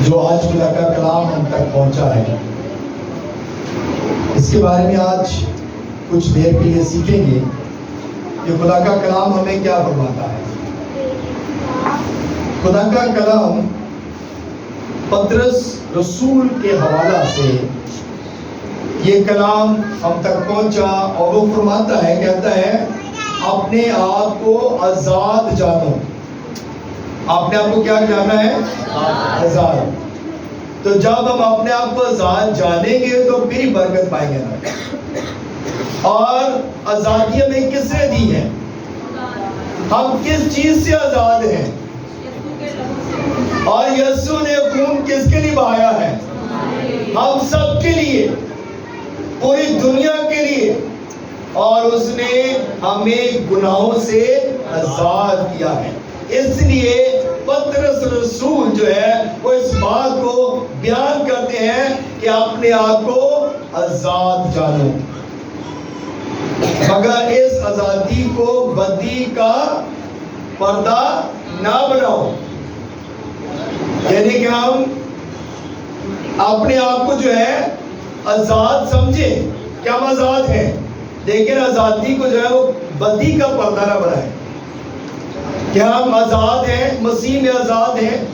جو آج خدا کا کلام ہم تک پہنچا ہے، اس کے بارے میں آج کچھ دیر کے لیے سیکھیں گے کہ خدا کا کلام ہمیں کیا فرماتا ہے۔ خدا کا کلام پطرس رسول کے حوالہ سے یہ کلام ہم تک پہنچا اور وہ فرماتا ہے، کہتا ہے اپنے آپ کو آزاد جانو۔ اپنے آپ کو کیا جانا ہے؟ آزاد۔ تو جب ہم اپنے آپ کو آزاد جانیں گے تو پھر ہی برکت پائیں گے نا۔ اور آزادی ہمیں کس نے دی ہے؟ ہم کس چیز سے آزاد ہیں؟ اور یسوع نے خون کس کے لیے بہایا ہے؟ ہم سب کے لیے، پوری دنیا کے لیے۔ اور اس نے ہمیں گناہوں سے آزاد کیا ہے۔ اس لیے پطرس رسول جو ہے وہ اس بات کو بیان کرتے ہیں کہ اپنے آپ کو آزاد جانو، مگر اس آزادی کو بدی کا پردہ نہ بناؤ۔ یعنی کہ ہم اپنے آپ کو جو ہے آزاد سمجھیں کہ ہم آزاد ہیں، لیکن آزادی کو جو ہے وہ بدی کا پردہ نہ بنائیں کہ ہم آزاد ہیں، مسیح میں آزاد ہیں۔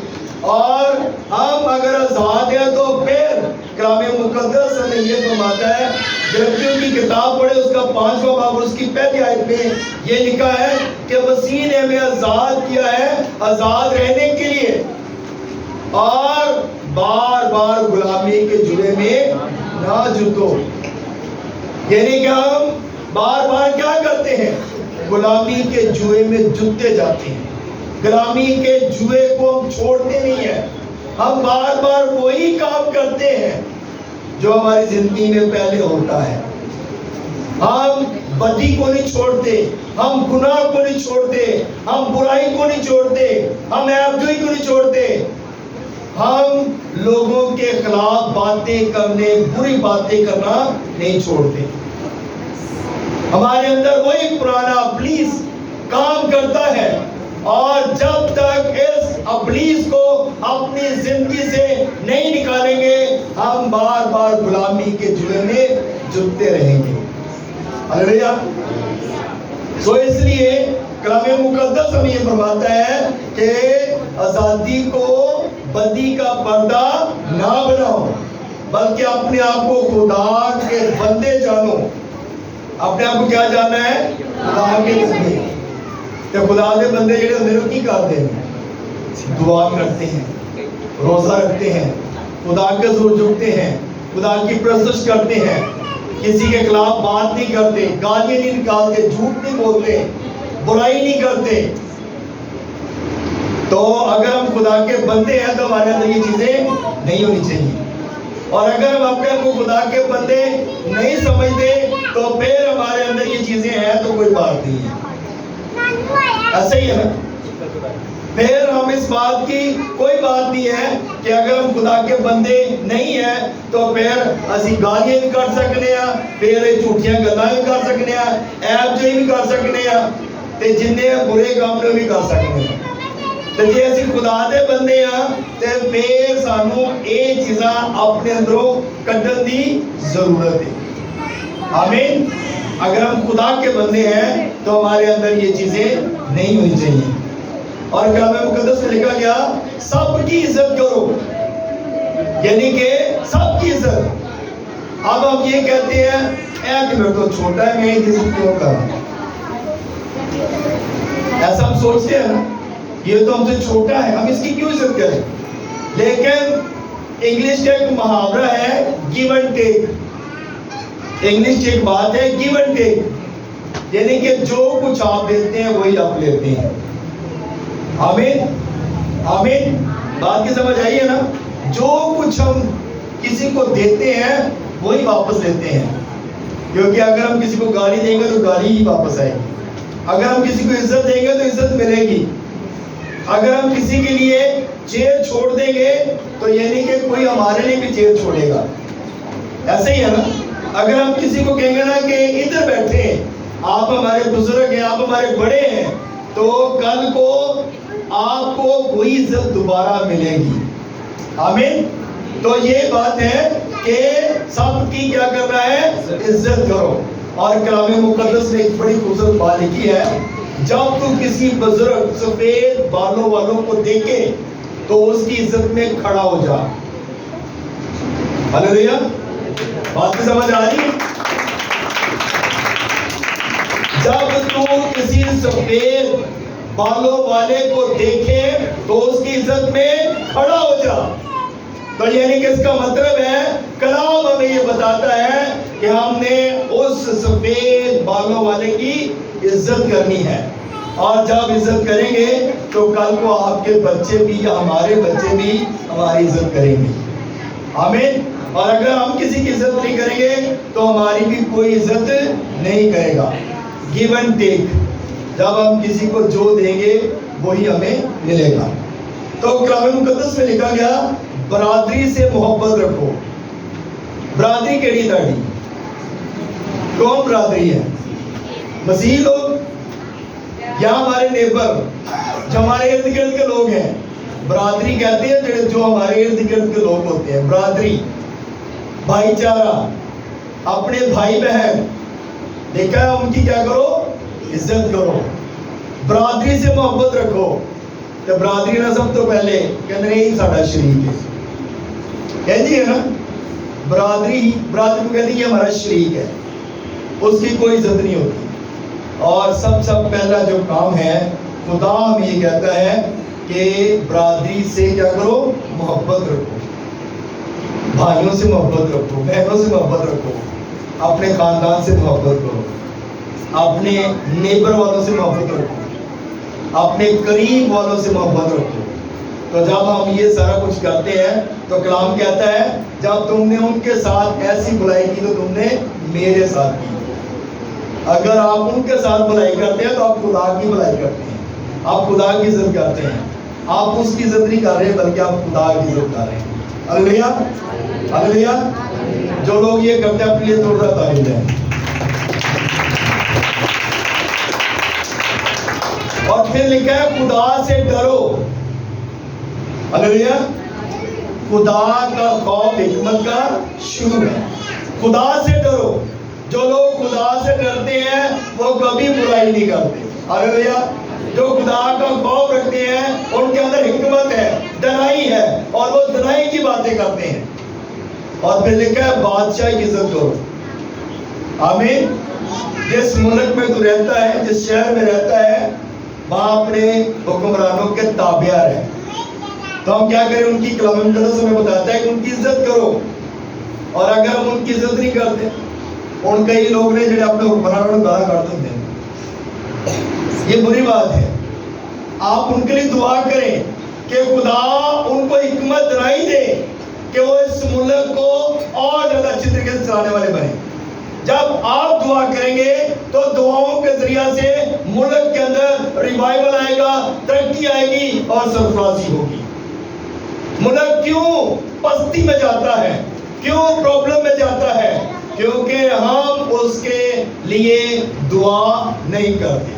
اور ہم اگر آزاد ہیں تو پھر کلام مقدس ہمیں یہ فرماتا ہے، گلتیوں کی کتاب پڑھے اس کا 5واں باب اور اس کی پہلی آیت میں یہ لکھا ہے کہ مسیح نے ہمیں آزاد کیا ہے آزاد رہنے کے لیے، اور بار بار غلامی کے جوے میں نہ جتو۔ یعنی کہ ہم بار بار کیا کرتے ہیں؟ غلامی کے جوئے میں جتتے جاتے ہیں۔ غلامی کے جوئے کو ہم چھوڑتے نہیں ہیں، ہم بار بار وہی کام کرتے ہیں جو ہماری زندگی میں پہلے ہوتا ہے۔ ہم بدی کو نہیں چھوڑتے، ہم گناہ کو نہیں چھوڑتے، ہم برائی کو نہیں چھوڑتے، ہم عیب جوئی کو نہیں چھوڑتے، ہم لوگوں کے خلاف باتیں کرنے، بری باتیں کرنا نہیں چھوڑتے۔ ہمارے اندر وہی پرانا ابلیس کام کرتا ہے، اور جب تک اس ابلیس کو اپنی زندگی سے نہیں نکالیں گے ہم بار بار غلامی کے جوئے میں جتتے رہیں گے۔ ہلیلویا۔ تو اس لیے کلام مقدس ہمیں یہ فرماتا ہے کہ آزادی کو بدی کا پردہ نہ بناؤ، بلکہ اپنے آپ کو خدا کے بندے جانو۔ اپنے آپ کو کیا جاننا ہے؟ خدا کے بندے۔ کہ خدا کے بندے جڑے ہوندے نے کی کرتے ہیں؟ دعا کرتے ہیں، روزہ رکھتے ہیں، خدا کے حضور جھکتے ہیں، خدا کی پرستش کرتے ہیں، کسی کے خلاف بات نہیں کرتے، گالیاں نہیں نکالتے، جھوٹ نہیں بولتے، برائی نہیں کرتے۔ تو اگر ہم خدا کے بندے ہیں تو ہمارے اندر یہ چیزیں نہیں ہونی چاہیے۔ اور اگر ہم اپنے کو خدا کے بندے نہیں سمجھتے تو پھر ہمارے اندر یہ چیزیں ہیں تو کوئی بات نہیں ہے۔ ایسا ہی ہے نا؟ پھر ہم اس بات کی کوئی بات نہیں ہے کہ اگر ہم خدا کے بندے نہیں ہیں تو پھر اسی گالیاں بھی کر سکنے ہیں، پھر جھوٹیاں گلاں بھی کر سکنے ہیں، عیب جوئی بھی کر سکنے ہیں، تے جننے برے کام بھی کر سکنے ہیں۔ تو جی اسی خدا دے بندے ہیں تے پھر سانو یہ چیزاں اپنے اندروں کڈن دی ضرورت ہے۔ آمین۔ اگر ہم خدا کے بندے ہیں تو ہمارے اندر یہ چیزیں نہیں ہونی چاہیے۔ اور کلام مقدس میں لکھا گیا سب کی عزت کرو، یعنی کہ سب کی عزت۔ اب ہم یہ کہتے ہیں اے کہ میں تو چھوٹا ہے، میں عزت کیوں کروں؟ ایسا ہم سوچتے ہیں نا، یہ تو ہم سے چھوٹا ہے، ہم اس کی کیوں عزت کریں؟ لیکن انگلش کا ایک محاورہ ہے گیو اینڈ ٹیک۔ انگلش کی ایک بات ہے گیو اینڈ ٹیک، یعنی کہ جو کچھ آپ دیتے ہیں وہی آپ لیتے ہیں۔ آمین۔ آمین۔ بات کی سمجھ آئی ہے نا؟ جو کچھ ہم کسی کو دیتے ہیں وہی واپس لیتے ہیں، کیونکہ اگر ہم کسی کو گالی دیں گے تو گالی ہی واپس آئے گی، اگر ہم کسی کو عزت دیں گے تو عزت ملے گی، اگر ہم کسی کے لیے چیئر چھوڑ دیں گے تو یعنی کہ کوئی ہمارے لیے بھی چیئر چھوڑے گا۔ ایسا ہی ہے نا؟ اگر ہم کسی کو کہیں گے نا کہ ادھر بیٹھے ہیں، آپ ہمارے بزرگ ہیں، آپ ہمارے بڑے ہیں، تو کل کو آپ کو وہی عزت دوبارہ ملے گی۔ آمین. تو یہ بات ہے کہ سب کی کیا کرنا ہے؟ عزت کرو. اور کلام مقدس نے ایک بڑی خوبصورت بات لکھی ہے، جب تو کسی بزرگ سفید بالوں والوں کو دیکھے تو اس کی عزت میں کھڑا ہو جا. ہلیلویا. بات کی سمجھ آ رہی؟ جب تو کسی سفید بالوں والے کو دیکھے تو اس کی عزت میں کھڑا ہو جا. تو یعنی کہ اس کا مطلب ہے کلام ہمیں یہ بتاتا ہے کہ ہم نے اس سفید بالوں والے کی عزت کرنی ہے. اور جب عزت کریں گے تو کل کو آپ کے بچے بھی یا ہمارے بچے بھی ہماری عزت کریں گے. آمین. اور اگر ہم کسی کی عزت نہیں کریں گے تو ہماری بھی کوئی عزت نہیں کرے گا. Give and take. جب ہم کسی کو جو دیں گے وہی ہمیں ملے گا. تو کلام مقدس میں لکھا گیا برادری سے محبت رکھو. برادری کیڑی تاڑی؟ کون برادری ہے؟ مسیح لوگ یا ہمارے نیبر جو ہمارے ارد گرد کے لوگ ہیں؟ برادری کہتے ہیں جو ہمارے ارد گرد کے لوگ ہوتے ہیں. برادری بھائی چارہ، اپنے بھائی بہن دیکھا ہے ان کی کیا کرو؟ عزت کرو. برادری سے محبت رکھو. تو برادری نہ سب تو پہلے کہتے ہیں یہی ساڈا شریک ہے. کہتی ہے نا برادری کو کہتی ہے یہ ہمارا شریک ہے. اس کی کوئی عزت نہیں ہوتی. اور سب پہلا جو کام ہے خدا ہمیں یہ کہتا ہے کہ برادری سے کیا کرو؟ محبت رکھو. بھائیوں سے محبت رکھو، بہنوں سے محبت رکھو، اپنے خاندان سے محبت کرو، اپنے نیبر والوں سے محبت رکھو، اپنے قریب والوں سے محبت رکھو. تو جب ہم یہ سارا کچھ کرتے ہیں تو کلام کہتا ہے جب تم نے ان کے ساتھ ایسی بھلائی کی تو تم نے میرے ساتھ کی. اگر آپ ان کے ساتھ بھلائی کرتے ہیں تو آپ خدا کی بھلائی کرتے ہیں، آپ خدا کی عزت کرتے ہیں. آپ اس کی عزت نہیں کر رہے بلکہ آپ خدا کی عزت کر رہے ہیں. ہلیلویا ہلیلویا. جو لوگ یہ کرتے ہیں اپنے لیے تھوڑا سا تعریف دیں. اور پھر لکھا ہے خدا سے ڈرو. ہلیلویا. خدا کا خوف حکمت کا شروع ہے. خدا سے ڈرو. جو لوگ خدا سے ڈرتے ہیں وہ کبھی برائی نہیں کرتے. ہلیلویا. جو خدا کا خوف رکھتے ہیں ان کے اندر حکمت ہے، دنائی ہے، اور وہ دنائی کی باتیں کرتے ہیں. اور پھر لکھا ہے بادشاہ کی عزت کرو. آمین. جس ملک میں تو رہتا ہے، جس شہر میں رہتا ہے، وہاں اپنے حکمرانوں کے تابع رہے. تو ہم کیا کریں؟ ان کی کلام مقدس ہمیں بتاتا ہے کہ ان کی عزت کرو. اور اگر ہم ان کی عزت نہیں کرتے، ان کئی لوگ نے جو اپنے حکمرانوں کو گالا کر دیتے ہیں، یہ بری بات ہے. آپ ان کے لیے دعا کریں کہ خدا ان کو حکمت دلائی دے کہ وہ اس ملک کو اور زیادہ اچھی طریقے سے چلانے والے بنے. جب آپ دعا کریں گے تو دعاؤں کے ذریعہ سے ملک کے اندر ریوائول آئے گا، ترقی آئے گی اور سرفرازی ہوگی. ملک کیوں پستی میں جاتا ہے، کیوں پرابلم میں جاتا ہے؟ کیونکہ ہم اس کے لیے دعا نہیں کرتے.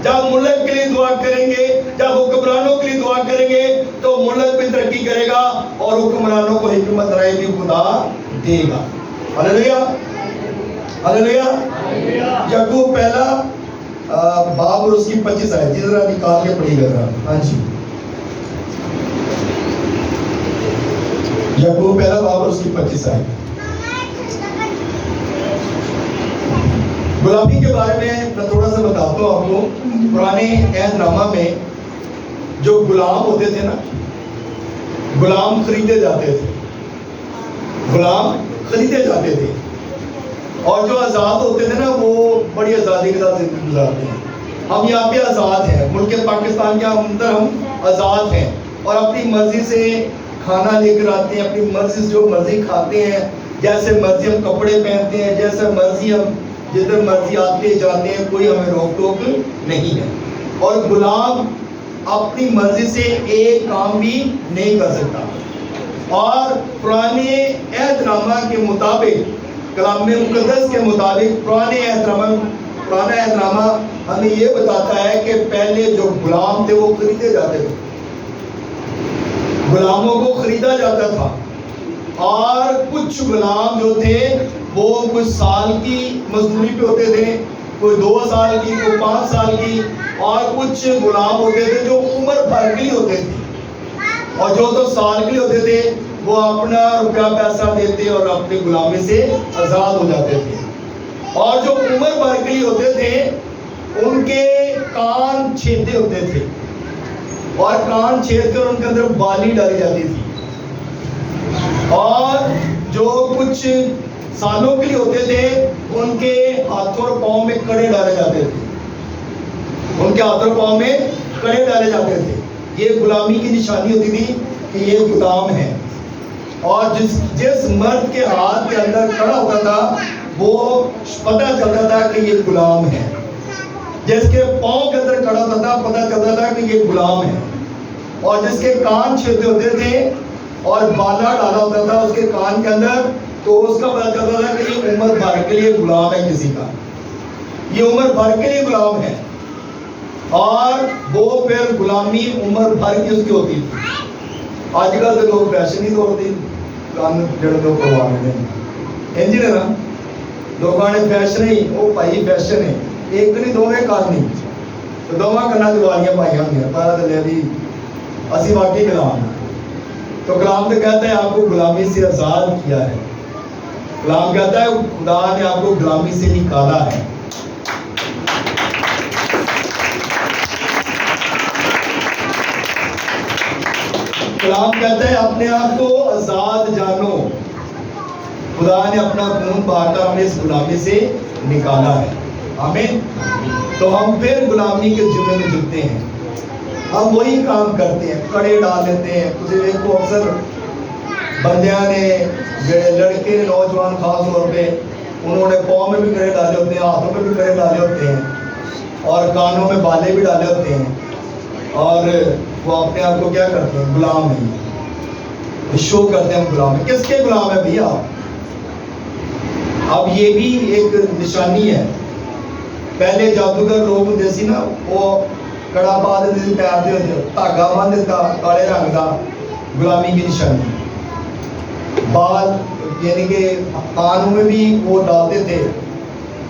جب ملک کے لیے دعا کریں گے، جب حکمرانوں کے لیے دعا کریں گے تو ملک بھی ترقی کرے گا اور حکمرانوں کو حکمت رائے بھی خدا دے گا. ہلیلویا ہلیلویا. یعقوب پہلا باب اور اس کی 25 آیت جس طرح نکال کے پڑھی گا. ہاں جی. یعقوب پہلا باب اور اس کی 25 آیت. غلامی کے بارے میں تھوڑا سا بتاتا ہوں آپ کو. پرانے عہد نامہ میں جو غلام ہوتے تھے نا، غلام خریدے جاتے تھے، غلام خریدے جاتے تھے. اور جو آزاد ہوتے تھے نا وہ بڑی آزادی کے ساتھ زندگی گزارتے ہیں. ہم یہاں پہ آزاد ہیں، ملک پاکستان کے اندر ہم آزاد ہیں اور اپنی مرضی سے کھانا لے کر آتے ہیں، اپنی مرضی سے جو مرضی کھاتے ہیں، جیسے مرضی ہم کپڑے پہنتے ہیں، جیسے مرضی ہم جدھر مرضی آتے جاتے ہیں، کوئی ہمیں روک ٹوک نہیں ہے. اور غلام اپنی مرضی سے ایک کام بھی نہیں کر سکتا. اور پرانے عہد نامہ کے مطابق، کلام مقدس کے مطابق پرانا عہد نامہ ہمیں یہ بتاتا ہے کہ پہلے جو غلام تھے وہ خریدے جاتے تھے. غلاموں کو خریدا جاتا تھا، اور کچھ غلام جو تھے وہ کچھ سال کی مزدوری پہ ہوتے تھے، کوئی 2 سال کی، کوئی 5 سال کی، اور کچھ غلام ہوتے تھے جو عمر بھر کے لیے ہوتے تھے، اور جو 2 سال کے لیے ہوتے تھے وہ اپنا روپیہ پیسہ دیتے اور اپنی غلامی سے آزاد ہو جاتے تھے۔ اور جو عمر بھر کے لیے ہوتے تھے ان کے کان چھیدے ہوتے تھے، اور کان چھید کر ان کے اندر بالی ڈالی جاتی تھی، اور جو کچھ سالوں کے لیے ہوتے تھے ان کے ہاتھوں اور پاؤں میں کڑے ڈالے جاتے تھے، ان کے ہاتھوں اور پاؤں میں کڑے ڈالے جاتے تھے۔ یہ غلامی کی نشانی ہوتی تھی کہ یہ غلام ہے، اور جس مرد کے ہاتھ کے اندر کڑا ہوتا تھا وہ پتہ چلتا تھا کہ یہ غلام ہے، جس کے پاؤں کے اندر کڑا ہوتا تھا پتہ چلتا تھا کہ یہ غلام ہے، اور جس کے کان چھیدے ہوتے تھے اور بالا ڈالا ہوتا تھا اس کے کان کے اندر تو اس کا پتہ چلتا تھا کہ یہ عمر بھر کے لیے غلام ہے، کسی کا یہ عمر بھر کے لیے غلام ہے، اور وہ پھر غلامی عمر بھر کی اس کی ہوتی تھی۔ آج کل تو لوگ فیشن ہی توڑتے کان جڑ دو کروانے انجینئر لوگوں نے فیشن ہی وہ پائی فیشن ہے، ایک نہیں دونوں کان نہیں تو دونوں کنا دیوالیاں پائی ہوئی ہیں، پتا چلے بھی اسی واقعی غلام ہیں۔ تو کلام تو کہتا ہے آپ کو غلامی سے آزاد کیا ہے، کلام کہتا ہے خدا نے آپ کو غلامی سے نکالا ہے۔ کلام کہتا ہے اپنے آپ کو آزاد جانو، خدا نے اپنا خون بہا کر ہمیں اس غلامی سے نکالا ہے، آمین۔ تو ہم پھر غلامی کے جملے میں جھکتے ہیں، ہم وہی کام کرتے ہیں، کڑے ڈال لیتے ہیں۔ کسی ایک کو اکثر بندیاں نے لڑکے نوجوان خاص طور پہ انہوں نے پاؤں میں بھی کڑے ڈالے ہوتے ہیں، ہاتھوں میں بھی کڑے ڈالے ہوتے ہیں، اور کانوں میں بالے بھی ڈالے ہوتے ہیں، اور وہ اپنے آپ کو کیا کرتے ہیں؟ غلام ہیں، شو کرتے ہیں غلام ہیں۔ کس کے غلام ہے بھیا؟ اب یہ بھی ایک نشانی ہے، پہلے جادوگر لوگ ہوتے سی نا، وہ کڑا پا دیتے تھے پیر دے ہوتے، دھاگا باندھ دیتا کالے رنگ کا، غلامی کی نشانی۔ بال یعنی کہ کانوں میں بھی وہ ڈالتے تھے،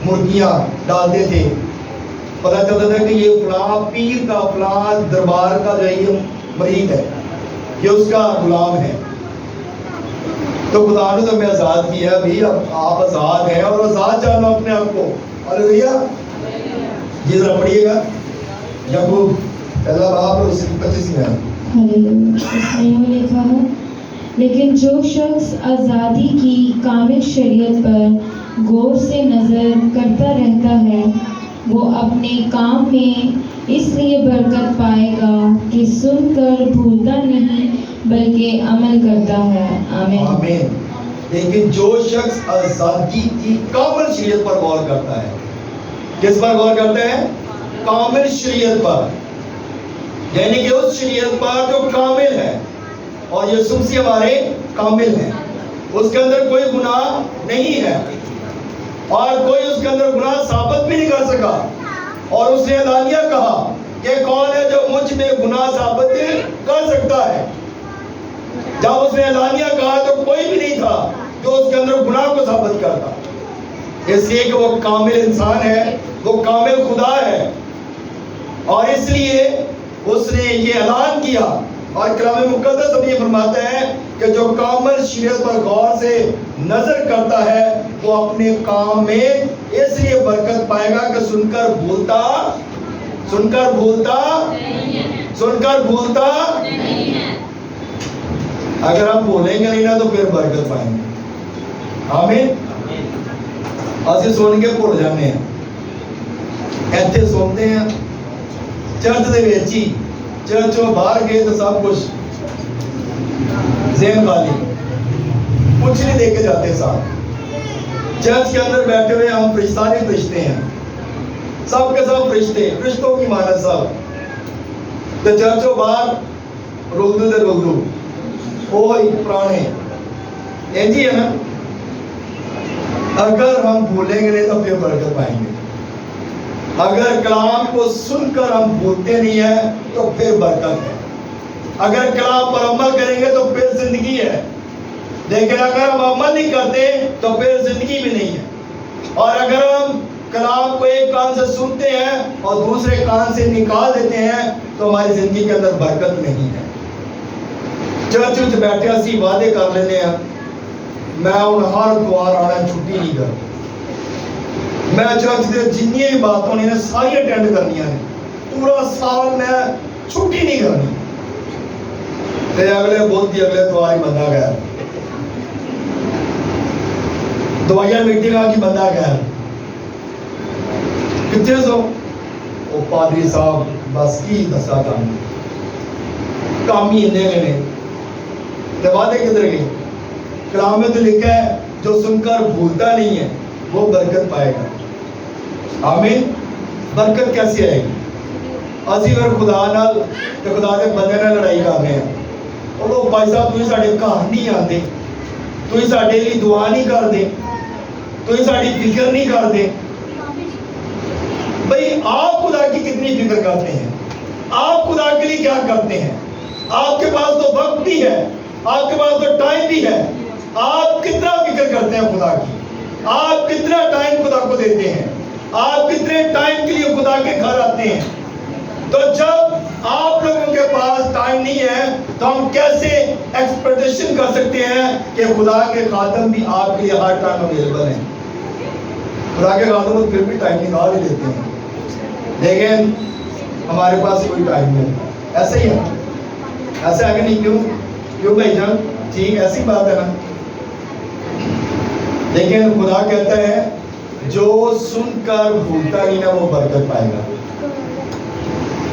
مرغیاں ڈالتے تھے، پتہ چلتا تھا کہ یہ فلاں پیر کا فلاں دربار کا جو ہے مرید ہے، یہ اس کا غلام ہے۔ تو خدا نے تو ہمیں آزاد کیا ہے، بھائی اب آپ آزاد ہیں اور آزاد جانو اپنے آپ کو، ہاللیلویا۔ جی ذرا پڑھیے گا یعقوب پہلا باب 25 میں۔ اس میں یوں لکھا ہے، لیکن جو شخص آزادی کی کامل شریعت پر غور سے نظر کرتا رہتا ہے وہ اپنے کام میں اس لیے برکت پائے گا کہ سن کر بھولتا نہیں بلکہ عمل کرتا ہے، آمین۔ آمین۔ لیکن جو شخص آزادی کی کامل شریعت پر غور کرتا ہے، کس پر غور کرتا ہے؟ کامل شریعت پر، یعنی کہ اس شریعت پر جو کامل ہے، اور یسوع مسیح ہمارے کامل ہیں، اس کے اندر کوئی گناہ نہیں ہے، اور کوئی اس کے اندر گناہ ثابت بھی نہیں کر سکا، اور اس نے اعلانیہ کہا کہ کون ہے جو مجھ میں گناہ ثابت کر سکتا ہے؟ جب اس نے اعلانیہ کہا تو کوئی بھی نہیں تھا جو اس کے اندر گناہ کو ثابت کرتا، اس لیے کہ وہ کامل انسان ہے، وہ کامل خدا ہے، اور اس لیے اس نے یہ اعلان کیا۔ اور کلام مقدس اب یہ فرماتا ہے کہ جو کامل شریعت پر غور سے نظر کرتا ہے وہ اپنے کام میں اس لیے برکت پائے گا کہ سن کر بھولتا نہیں ہے۔ اگر ہم بھولیں گے نہیں نا تو پھر برکت پائیں گے، آمین۔ اسی سن کے بھول جانے ہیں، ایتھے سنتے ہیں چرچ دے وچ ہی، چرچوں باہر گئے تو سب کچھ ذہن خالی، کچھ نہیں دے کے جاتے ساتھ۔ چرچ کے اندر بیٹھے ہوئے ہم سارے فرشتے ہیں، سب کے سب فرشتے، فرشتوں کی مانت سب، تو چرچوں باہر رلدو دے رلدو وہی پرانے انجی ہے نا۔ اگر ہم بھولیں گے نہیں تو پھر برکت پائیں گے، اگر کلام کو سن کر ہم بھولتے نہیں ہیں تو پھر برکت ہے۔ اگر کلام پر عمل کریں گے تو پھر زندگی ہے، لیکن اگر ہم عمل نہیں کرتے تو پھر زندگی بھی نہیں ہے۔ اور اگر ہم کلام کو ایک کان سے سنتے ہیں اور دوسرے کان سے نکال دیتے ہیں تو ہماری زندگی کے اندر برکت نہیں ہے۔ چرچ وچ بیٹھے اسی وعدے کر لینے ہیں، میں ہن ہر دوار آنا چھٹی نہیں کرتا، میں چرچ دے جنیاں بھی باتوں نے ساری اٹینڈ کرنیاں نے، پورا سال میں چھٹی نہیں کرنی، تے اگلے بدھ اگلے دوار ہی بندہ گیا، دوائیاں میٹنگ آ کی بندہ گیا، کتنے سو وہ پادری صاحب بس کی دسا کام ہی اندے گئے تے وعدے کدھر گئے؟ کلام میں تو لکھا ہے جو سن کر بھولتا نہیں ہے وہ برکت پائے گا۔ آمین۔ برکت کیسی آئے گی؟ اسی پھر خدا نال تے خدا دے بندے نال لڑائی کرنے ہیں، اور وہ بھائی صاحب تسی ساڈے گھر نہیں آندے، تسی ساڈے لیے دعا نہیں کردے، تسی ساڈی فکر نہیں کردے۔ بھئی آپ خدا کی کتنی فکر کرتے ہیں؟ آپ خدا کے لیے کیا کرتے ہیں؟ آپ کے پاس تو وقت بھی ہے، آپ کے پاس تو ٹائم بھی ہے، آپ کتنا فکر کرتے ہیں خدا کی؟ آپ کتنا ٹائم خدا کو دیتے ہیں؟ آپ کتنے ٹائم کے لیے خدا کے گھر آتے ہیں؟ تو جب آپ لوگوں کے پاس ٹائم نہیں ہے تو ہم کیسے ایکسپیکٹیشن کر سکتے ہیں کہ خدا کے خادم بھی آپ کے لیے ہر ٹائم اویلیبل ہیں؟ خدا کے خادم پھر بھی ٹائم نکال ہی لیتے ہیں، لیکن ہمارے پاس کوئی ٹائم نہیں۔ ایسا ہی ہے، ایسا ہے کہ نہیں؟ کیوں بھائی جان؟ ٹھیک ایسی بات ہے نا۔ لیکن خدا کہتا ہے جو سن کر بھولتا نہیں نا وہ برکت پائے گا،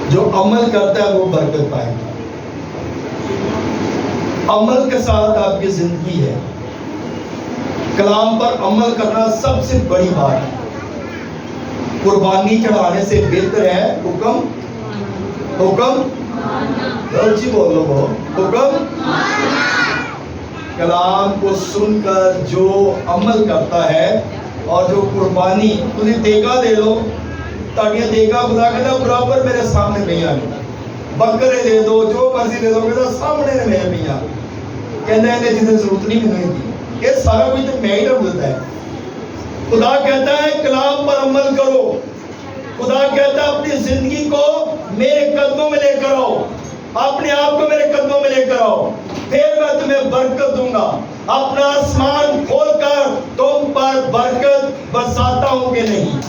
جو عمل کرتا ہے وہ برکت پائے گا۔ عمل کے ساتھ آپ کی زندگی ہے، کلام پر عمل کرنا سب سے بڑی بات ہے۔ قربانی چڑھانے سے بہتر ہے حکم جی بولو وہ حکم۔ کلام کو سن کر جو عمل کرتا ہے اور جو قربانی تھی دیگا دے لو، تاکہ دیگا خدا کہتا برابر میرے سامنے نہیں آنے، بکرے دے دو جو مرضی دے دو کہتا سامنے نے میرے نہیں آنے، کہنا ہے جنہیں ضرورت نہیں ملے، یہ سارا کچھ تو میں ہی نہ بولتا ہے۔ خدا کہتا ہے کلام پر عمل کرو، خدا کہتا ہے اپنی زندگی کو میرے قدموں میں لے کر آؤ، اپنے آپ کو میرے قدموں میں لے کر آؤ، پھر میں تمہیں برکت دوں گا، اپنا آسمان کھول کر تم پر برکت برساتا ہوں کہ نہیں۔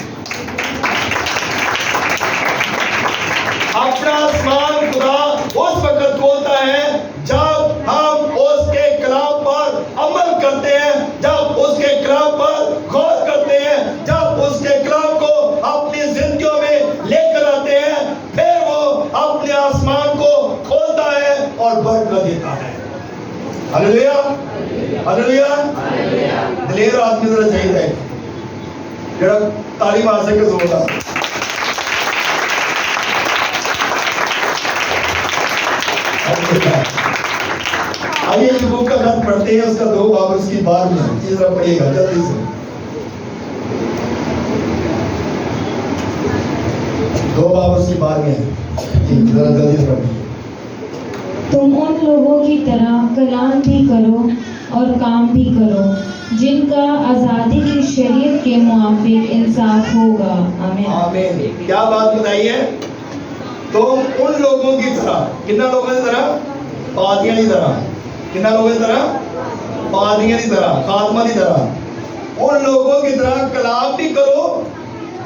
اپنا آسمان خدا اس وقت کھولتا ہے جب ہم اس کے کلام پر عمل کرتے ہیں، جب اس کے کلام پر غور کرتے ہیں، جب اس کے کلام کو اپنی زندگیوں میں لے کر آتے ہیں، پھر وہ اپنے آسمان کو کھولتا ہے اور برکت دیتا ہے۔ ہلیلویا ہلیلویا۔ دلیر آدمی ذرا چاہیے جڑا تعلیم آ سکے زوردار۔ آئیے یعقوب کا خط پڑھتے ہیں، اس کا 2 باب اس کی بار میں ذرا پڑھیے گا جلدی سے۔ 2 باب اس کی بار میں ذرا جلدی سے پڑھیے۔ تم ان لوگوں کی طرح کلام بھی کرو اور کام بھی کرو جن کا آزادی کی شریعت کے موافق انصاف ہوگا۔ آمین آمین۔ کیا بات بتائی ہے؟ تم ان لوگوں کی طرح، کتنا لوگوں کی طرح؟ پادریاں کی طرح۔ کتنا لوگوں کی طرح؟ پادریاں کی طرح، خادمہ کی طرح۔ ان لوگوں کی طرح کلام بھی کرو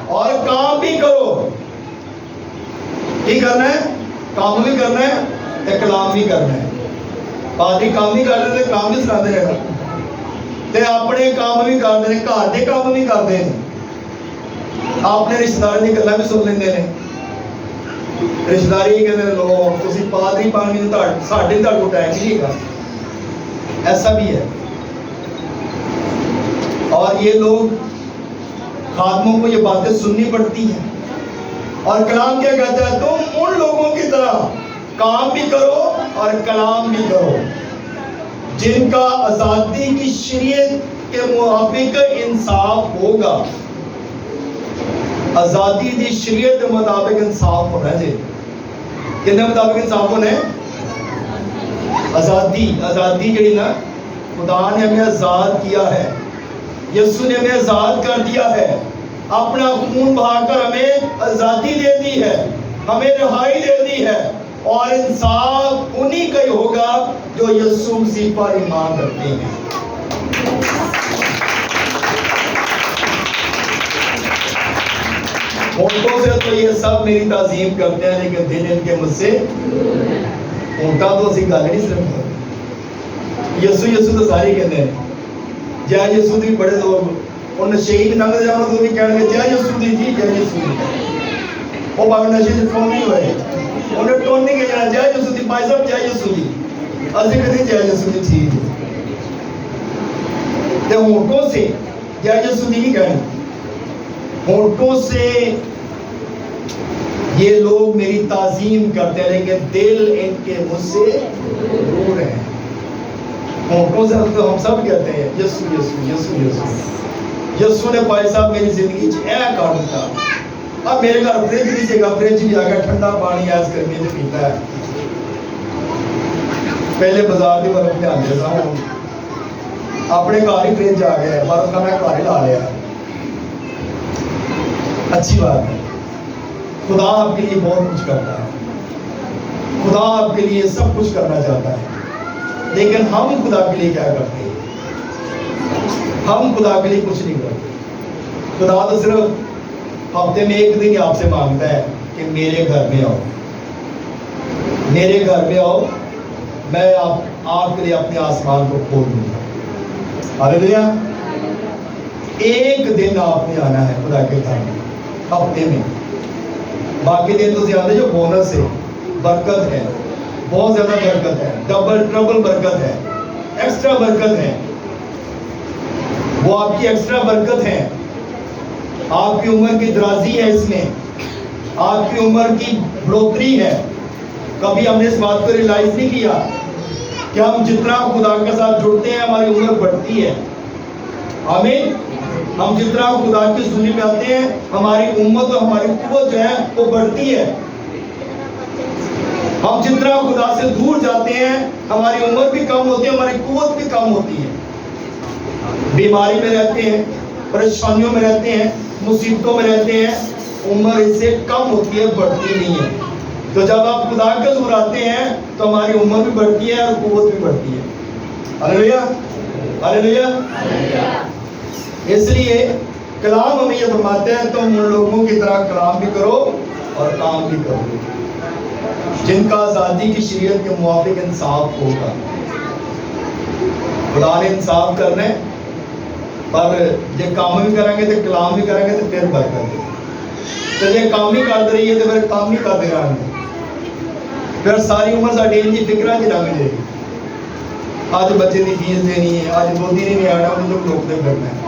اور کام بھی کرو۔ کی کرنا ہے؟ کام بھی کرنا ہے تے کلام بھی کرنا ہے۔ پادری کام بھی کر رہے تھے، کام بھی سنا دے رہے تے اپنے کام بھی کر دے، گھر دے کام بھی کر دے، اپنے رشتہ دار دی گلاں بھی سن لیندے نے۔ رشتہ داری کہتے ہیں لوگ تسی پادری بن گئے ساڈے تک کو ٹائم نہیں گا، ایسا بھی ہے۔ اور یہ لوگ خادموں کو یہ باتیں سننی پڑتی ہیں، اور کلام کیا کہتا ہے؟ تم ان لوگوں کی طرح کام بھی کرو اور کلام بھی کرو جن کا آزادی کی شریعت کے موافق انصاف ہوگا۔ آزادی دی شریعت کے مطابق انصاف ہونا ہے۔ کتنے مطابق انصاف ہونا ہے؟ آزادی جڑی نا خدا نے ہمیں آزاد کیا ہے، یسوع نے ہمیں آزاد کر دیا ہے، اپنا خون بہا کر ہمیں آزادی دے دی ہے، ہمیں رہائی دے دی ہے، اور انصاف انہی کا ہی ہوگا جو یسوع مسیح پر ایمان رکھتے ہیں۔ ہونٹوں سے تو یہ سب میری تعظیم کرتے ہیں لیکن دل ان کے مجھ سے ہونٹا تو اسی گل نہیں صرف یسوع تو ساری کہتے ہیں جے یسوع بھی بڑے لوگ اور نشئی لنگ جانا تو بھی کہنے جے یسوع دی جی جے یسوع دی وہ باقی نشے سے فون نہیں ہوئے انہیں ٹون نہیں کہنا جے یسوع دی بھائی صاحب جے یسوع دی اسی کہتے جے یسوع دی ٹھیک ہے تے ہونٹوں سے جے یسوع دی نہیں کہنا، ہونٹوں سے یہ لوگ میری تعظیم کرتے ہیں لیکن دل ان کے مجھ سے دور ہے۔ ہونٹوں سے ہم سب کہتے ہیں یسوع یسوع یسوع یسوع، یسوع نے بھائی صاحب میری زندگی اے کر دیتا، اب میرے گھر فریج نہیں جگہ، فریج بھی آ گیا ٹھنڈا پانی ایس کر کے پیتا ہے، پہلے بازار کی برف میں آتے تھا اپنے گھر ہی فریج آ گیا ہے، برف کا میں گھر ہی لا لیا، اچھی بات ہے۔ خدا آپ کے لیے بہت کچھ کرتا ہے، خدا آپ کے لیے سب کچھ کرنا چاہتا ہے، لیکن ہم خدا کے لیے کیا کرتے ہیں؟ ہم خدا کے لیے کچھ نہیں کرتے۔ خدا تو صرف ہفتے میں ایک دن ہی آپ سے مانگتا ہے کہ میرے گھر میں آؤ، میرے گھر میں آؤ، میں آپ کے لیے اپنے آسمان کو کھول دوں گا۔ ہاللیلویا۔ ایک دن آپ نے آنا ہے خدا کے گھر میں ہفتے میں، باقی دن تو زیادہ جو بونس ہے، برکت ہے، بہت زیادہ برکت ہے، ڈبل ٹربل برکت ہے، ایکسٹرا برکت ہے، وہ آپ کی ایکسٹرا برکت ہے، آپ کی عمر کی درازی ہے، اس میں آپ کی عمر کی بڑھوتری ہے۔ کبھی ہم نے اس بات کو ریلائز نہیں کیا کہ ہم جتنا خدا کے ساتھ جڑتے ہیں ہماری عمر بڑھتی ہے۔ آمین۔ ہم جتنا خدا کی حضوری میں آتے ہیں ہماری امت اور ہماری قوت جو ہے وہ بڑھتی ہے، ہم جتنا خدا سے دور جاتے ہیں ہماری عمر بھی کم ہوتی ہے، ہماری قوت بھی کم ہوتی ہے، بیماری میں رہتے ہیں، پریشانیوں میں رہتے ہیں، مصیبتوں میں رہتے ہیں، عمر اس سے کم ہوتی ہے، بڑھتی نہیں ہے۔ تو جب آپ خدا کے حضور آتے ہیں تو ہماری عمر بھی بڑھتی ہے اور قوت بھی بڑھتی ہے۔ ہاللیلویا ہاللیلویا۔ اس لیے کلام ہمیں یہ فرماتے ہیں تم ان لوگوں کی طرح کلام بھی کرو اور کام بھی کرو جن کا آزادی کی شریعت کے موافق انصاف ہوگا۔ خدا نے انصاف کرنا ہے، پر یہ کام بھی کریں گے تو کلام بھی کریں گے تو پھر برکت ہے۔ تو یہ کام ہی کرتے رہیے تو پھر کام ہی کرتے رہیں گے، پھر ساری عمر ساری انجی فکرہ کی لنگ جائے گی۔ آج بچے کی فیس دینی ہے، آج گودی نہیں آنا، ان لوگ روکنے کرنا ہے،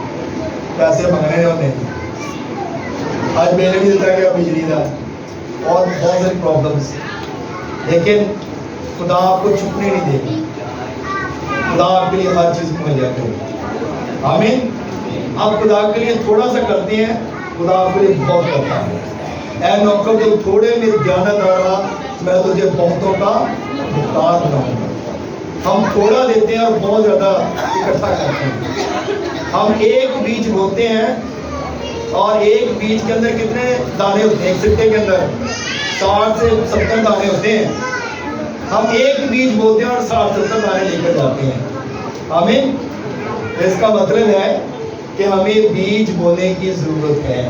پیسے منگنے ہوتے ہیں، آج میں نے بھی دیتا گیا بجلی کا اور بہت ساری پرابلمس، لیکن خدا آپ کو چھپنے نہیں دے گا، خدا آپ کے لیے ہر چیز مہیا کرے گا۔ آمین۔ آپ خدا کے لیے تھوڑا سا کرتے ہیں، خدا آپ کے لیے بہت کرتا ہے۔ اے نوکر جو تھوڑے میں دیانت آ، میں تجھے بہتوں کا مختار بناؤں گا۔ ہم تھوڑا دیتے ہیں اور بہت زیادہ اکٹھا کرتے ہیں۔ ہم ایک بیج بوتے ہیں اور ایک بیج کے اندر کتنے دانے ہوتے ہیں؟ ایک سکے کے اندر 60 سے 70 دانے ہوتے ہیں۔ ہم ایک بیج بوتے ہیں اور 60-70 دانے لے کر جاتے ہیں۔ آمین۔ اس کا مطلب ہے کہ ہمیں بیج بونے کی ضرورت ہے۔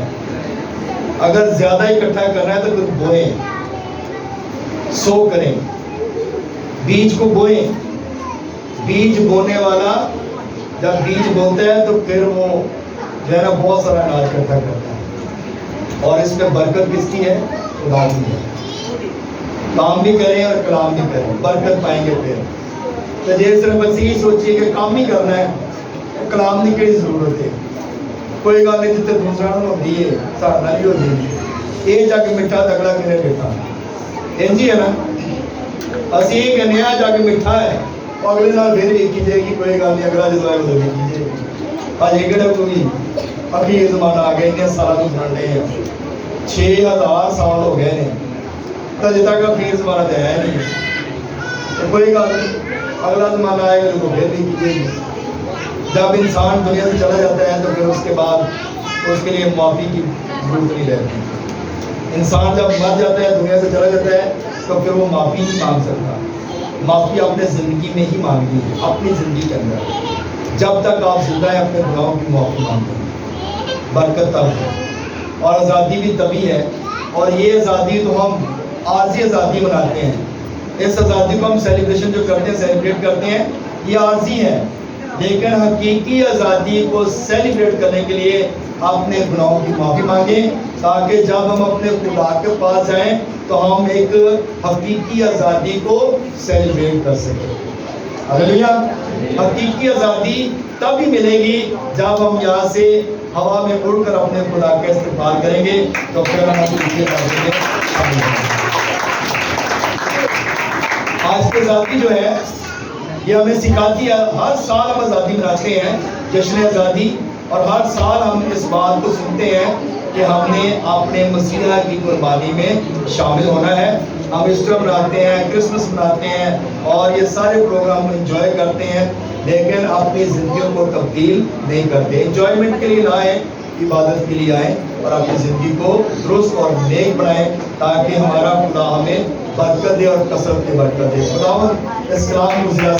اگر زیادہ اکٹھا کرنا ہے تو پھر بوئیں، سو کریں، بیج کو بوئیں۔ بیج بونے والا جب بیج بوتا ہے تو پھر وہ جو ہے نا بہت سارا اناج اکٹھا کرتا ہے، اور اس میں برکت کس کی ہے؟ خدا کی ہے۔ کام بھی کریں اور کلام بھی کریں، برکت پائیں گے پھر۔ تو یہ صرف بس یہی سوچیے کہ کام ہی کرنا ہے، کلام کی کئی ضرورت ہے۔ کوئی گل نہیں جتنے دوسرا ہوتی ہے سارا بھی ہو جائے گی۔ یہ جا کے میٹھا تگڑا کنے بیٹھا انجی ہے نا، اسی یہ کہنے ہیں جا کے میٹھا ہے اور اگلے سال پھر دیکھی جائے گی، کوئی گل نہیں، اگلا جدو آئے ادھر دیکھی جائے گی۔ آج ایک کوئی اخیر زمانہ آ گیا، اتنے سالوں کو سننے ہیں، 6000 سال ہو گئے ہیں، تو اجے تک اخیر زمانہ تو ہے نہیں۔ تو کوئی گا اگلا زمانہ آئے گا جو پھر نہیں کیجیے گی. جب انسان دنیا سے چلا جاتا ہے تو پھر اس کے بعد اس کے لیے معافی کی ضرورت نہیں رہتی. انسان جب مر جاتا ہے دنیا سے چلا جاتا ہے تو پھر وہ معافی نہیں مانگ سکتا. معافی اپنے زندگی میں ہی مانگی ہے, اپنی زندگی کے اندر. جب تک آپ زندہ ہیں اپنے گناہوں کی معافی مانگتے ہیں. برکت تب ہے اور آزادی بھی تبھی ہے. اور یہ آزادی تو ہم عارضی آزادی مناتے ہیں. اس آزادی کو ہم سیلیبریشن جو کرتے ہیں, سیلیبریٹ کرتے ہیں, یہ عارضی ہے. لیکن حقیقی آزادی کو سیلیبریٹ کرنے کے لیے اپنے گناہوں کی معافی مانگیں, تاکہ جب ہم اپنے خدا کے پاس جائیں تو ہم ایک حقیقی آزادی کو سیلیبریٹ کر سکیں. ہلیلویا. حقیقی آزادی تب ہی ملے گی جب ہم یہاں سے ہوا میں اڑ کر اپنے خدا کا استقبال کریں گے, تو پھر ہم حقیقی آزادی میں شامل ہوں گے. آج کی آزادی جو ہے یہ ہمیں سکھاتی ہے. ہر سال ہم آزادی مناتے ہیں, جشن آزادی, اور ہر سال ہم اس بات کو سنتے ہیں کہ ہم نے اپنے مسیح کی قربانی میں شامل ہونا ہے. ہم ایسٹر مناتے ہیں, کرسمس مناتے ہیں, اور یہ سارے پروگرام انجوائے کرتے ہیں, لیکن اپنی زندگیوں کو تبدیل نہیں کرتے. انجوائمنٹ کے لیے نہ آئیں, عبادت کے لیے آئیں اور اپنی زندگی کو درست اور نیک بنائیں, تاکہ ہمارا خدا ہمیں برکت دے اور کثرت کی برکت دے. خداوند اس کلام کو زیادہ